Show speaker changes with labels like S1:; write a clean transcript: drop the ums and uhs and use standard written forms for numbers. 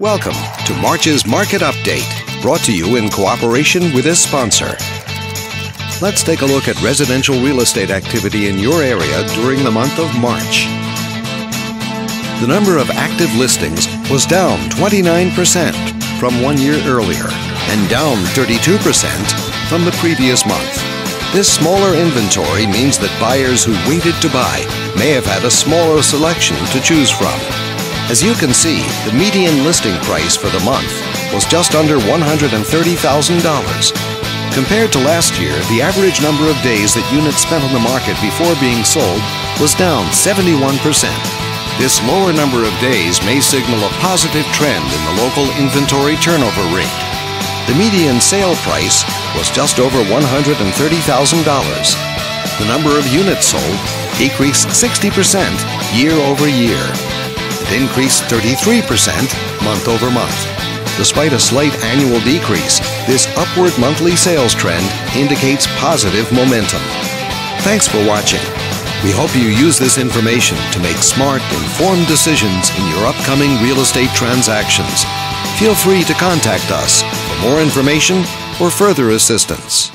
S1: Welcome to March's Market Update, brought to you in cooperation with this sponsor. Let's take a look at residential real estate activity in your area during the month of March. The number of active listings was down 29% from 1 year earlier and down 32% from the previous month. This smaller inventory means that buyers who waited to buy may have had a smaller selection to choose from. As you can see, the median listing price for the month was just under $130,000. Compared to last year, the average number of days that units spent on the market before being sold was down 71%. This lower number of days may signal a positive trend in the local inventory turnover rate. The median sale price was just over $130,000. The number of units sold decreased 60% year over year. It increased 33% month over month. Despite a slight annual decrease, this upward monthly sales trend indicates positive momentum. Thanks for watching. We hope you use this information to make smart, informed decisions in your upcoming real estate transactions. Feel free to contact us for more information or further assistance.